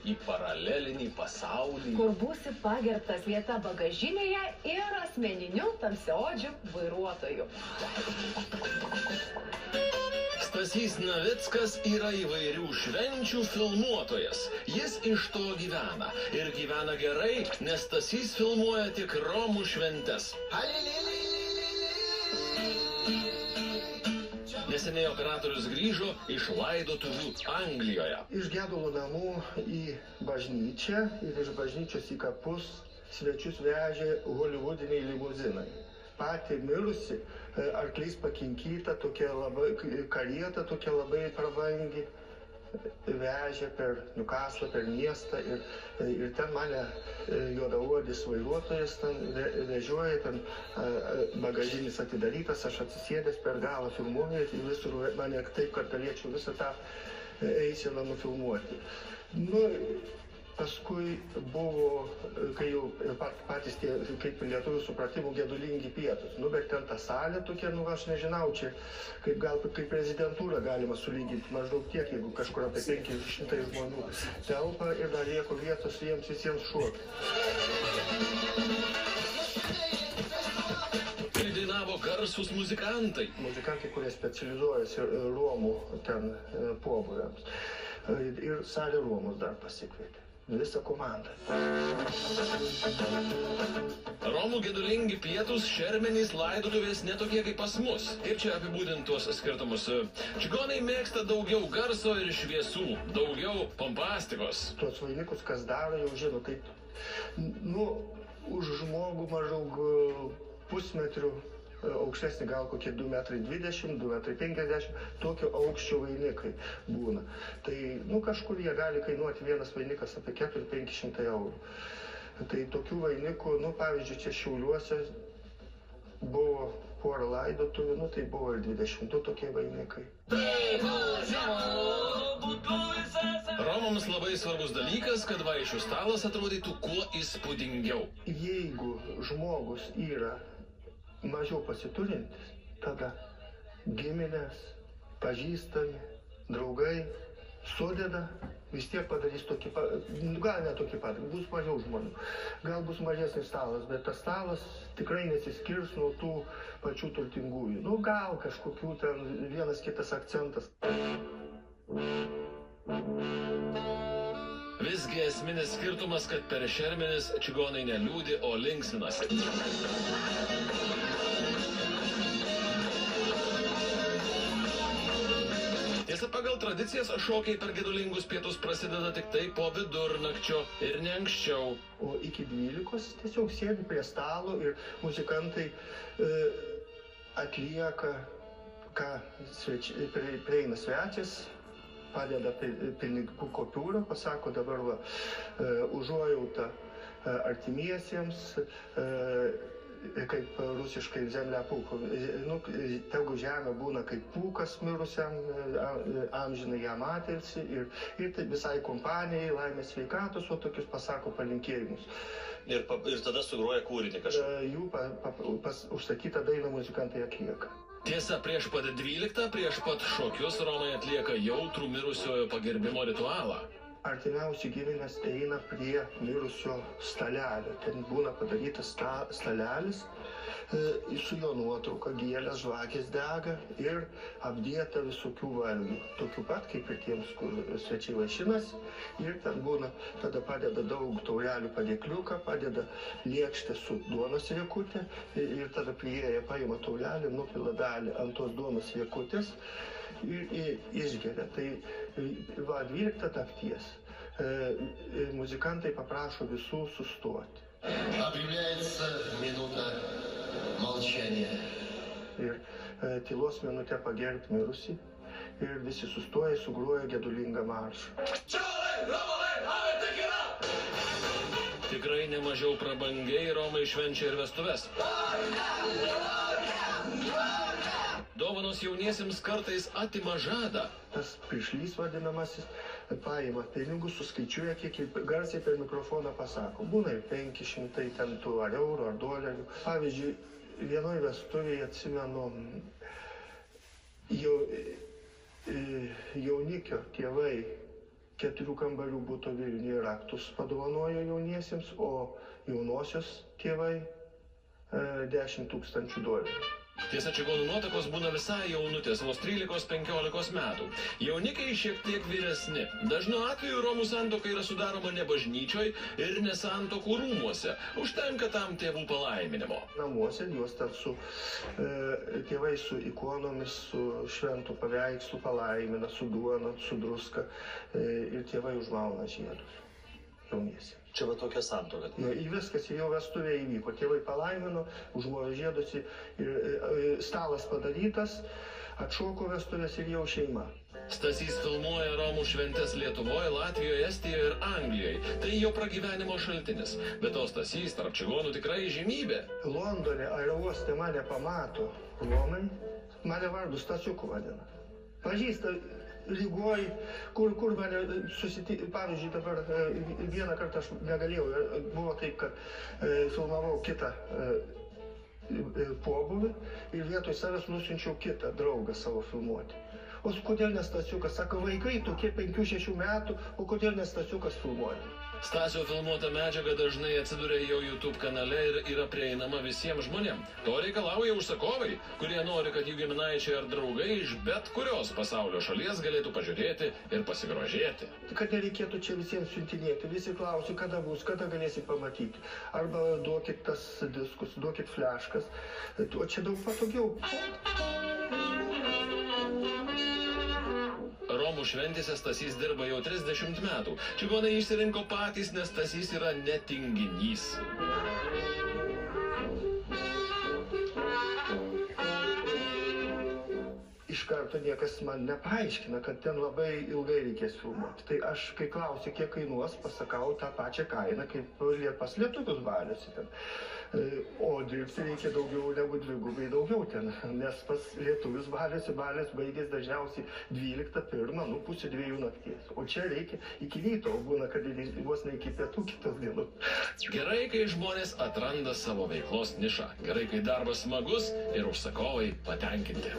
į paralelinį pasaulį. Kur būsi pagerbtas vieta bagažinėje ir asmeniniu tamsiaodžiu vairuotoju. Stasys Navickas yra įvairių švenčių filmuotojas. Jis iš to gyvena. Ir gyvena gerai, nes Stasys filmuoja tik romų šventes. Neseniai operatorius grįžo iš laidotuvių Anglijoje. Iš gedulo namų į bažnyčią ir iš bažnyčios į kapus svečius vežė holivudiniai limuzinai. Patį mirusi, arklys pakinkyta, tokia labai karieta, tokia labai prabangi, vežė per Newcastle, per miestą ir ten mane juodaodis vairuotojas vežioja, ten bagažinis atidarytas, aš atsisėdęs per galą filmuoju ir visur mane taip, kad galėčiau visą tą eiseną nufilmuoti. Paskui buvo, kai jau patys tie, kaip lietuvių supratimų, gedulingi pietūs. Bet ten ta salė tokia, aš nežinau, čia kaip prezidentūrą galima sulyginti, maždaug tiek, jeigu kažkur apie 500 žmonių telpa ir dar lieko vietos jiems visiems šokti. Tai dainavo garsūs muzikantai. Muzikantai, kurie specializuojasi romų ten pobūviams. Ir salė romus dar pasikvietė. Visą komandą. Romų gedulingi pietūs, šermenys, laidotuvės netokie kaip pas mus. Kaip čia apibūdinti tuos skirtumus? Čigonai mėgsta daugiau garso ir šviesų, daugiau pompastikos. Tuos vainikus, kas daro, jau žino, taip, už žmogų maždaug pusmetrių aukštesnį, gal kokie 2,20 m, 2,50 m, tokio aukščio vainikai būna. Tai, kažkur jie gali kainuoti vienas vainikas apie 400–500 eurų. Tai tokių vainikų, pavyzdžiui, čia Šiauliuose buvo porą laidotuvių, tai buvo ir 22 tokie vainikai. Romams labai svarbus dalykas, kad vaišių stalas atrodytų kuo įspūdingiau. Jeigu žmogus yra mažiau pasiturintis, tada giminės, pažįstami, draugai sudeda, vis tiek padarys tokį pat, gal ne tokį pat, bus mažiau žmonių, gal bus mažesnis stalas, bet tas stalas tikrai nesiskirs nuo tų pačių turtingųjų. Gal kažkokių ten vienas kitas akcentas. Visgi esminis skirtumas, kad per šermenis čigonai neliūdi, o linksminasi. Tiesa, pagal tradicijas šokiai per gedulingus pietus prasideda tik tai po vidurnakčio ir ne anksčiau. O iki 12 tiesiog sėdi prie stalo ir muzikantai atlieka, ką prieina svečias, padeda pinigų kopiūrą, pasako dabar užuojautą artimiesiems, kaip rusiškai zemlia pūko. Tegu žemė būna kaip pūkas mirusiam, amžinai jam atilsi ir visai kompanijai laimės sveikatos, o tokius pasako palinkėjimus. Ir tada sugroja kūrinį kažką. Jų užsakytą dainą muzikantai atlieka. Tiesa, prieš pat 12, prieš pat šokius romai atlieka jautrų mirusiojo pagerbimo ritualą. Artimiausi giminės eina prie mirusio stalelio. Ten būna padarytas stalelis su jo nuotrauka, gėlės, žvakės dega ir apdėta visokių valgių. Tokių pat kaip ir tiems, kur svečiai vaišinasi. Ir ten būna, tada padeda daug taurelių padėkliuką, padeda lėkštę su duonos riekutė ir tada priėję paima taurelį, nupila dalį ant tos duonos riekutės ir išgeria. Tai 12 nakties muzikantai paprašo visų sustoti. Объявляется минута молчания. Ir tylos minutę pagerbti mirusį ir visi sustoja, sugroja gedulingą maršą. Tikrai nemažiau prabangiai romai švenčia ir vestuves. Dovanos jauniesiems kartais atima žadą. Tas prišlys vadinamasis paima pinigus, suskaičiuoja, kiek garsiai per mikrofoną pasako. Būna ir 500 ten tų ar eurų, ar dolerių. Pavyzdžiui, vienoj vestuvėje atsimenu jaunikio tėvai 4 kambarių buto Vilniuje raktus padovanojo jauniesiems, o jaunosios tėvai $10 000. Tiesa, čigonų nuotakos būna visai jaunutės, vos 13-15 metų. Jaunikiai šiek tiek vyresni. Dažnu atveju romų santuoka yra sudaroma ne bažnyčioj ir ne santokų rūmuose. Užtenka tam tėvų palaiminimo. Namuose juos ten su tėvai su ikonomis, su šventų paveikslu palaimina, su duona, su druska ir tėvai užmauna žiedus jauniesiems. Čia va tokia santuoka. Viskas jau vestuvė įvyko. Tėvai palaimino, užmojo žiedus ir stalas padarytas, atšoko vestuvės ir jau šeima. Stasys filmuoja romų šventes Lietuvoje, Latvijoje, Estijoje ir Anglijoje. Tai jo pragyvenimo šaltinis. Bet to Stasys tarp čigonų tikrai žymybė. Londone aerouoste mane pamato romai, mane vardu Stasiuku vadina. Pažįsta Rygoj, kur mane susitikti, pavyzdžiui, dabar vieną kartą aš negalėjau, buvo taip, kad filmavau kitą pobūvį ir vietoj savęs nusiunčiau kitą draugą savo filmuoti. O kodėl ne Stasiukas? Sako, vaikai tokie 5-6 metų, o kodėl ne Stasiukas filmuoja? Stasio filmuota medžiaga dažnai atsiduria jo YouTube kanale ir yra prieinama visiems žmonėms. To reikalauja užsakovai, kurie nori, kad jų giminaičiai ar draugai iš bet kurios pasaulio šalies galėtų pažiūrėti ir pasigrožėti. Kad nereikėtų čia visiems siuntinėti, visi klausia, kada bus, kada galėsi pamatyti. Arba duokit tas diskus, duokit fleškas. O čia daug patogiau. Romų šventėse Stasys dirba jau 30 metų. Čigonai išsirinko patys, nes Stasys yra netinginys. Iš karto niekas man nepaaiškina, kad ten labai ilgai reikės filmuoti. Tai aš, kai klausiu, kiek kainuos, pasakau tą pačią kainą, kaip pas lietuvius baliuose ten. O dirbti reikia daugiau negu dvigubai daugiau ten, nes pas lietuvius baliuose balis baigės dažniausiai 12:01, pusė 2 nakties. O čia reikia iki ryto, o būna, kad vos ne iki pietų kitos dienos. Gerai, kai žmonės atranda savo veiklos nišą. Gerai, kai darbas smagus ir užsakovai patenkinti.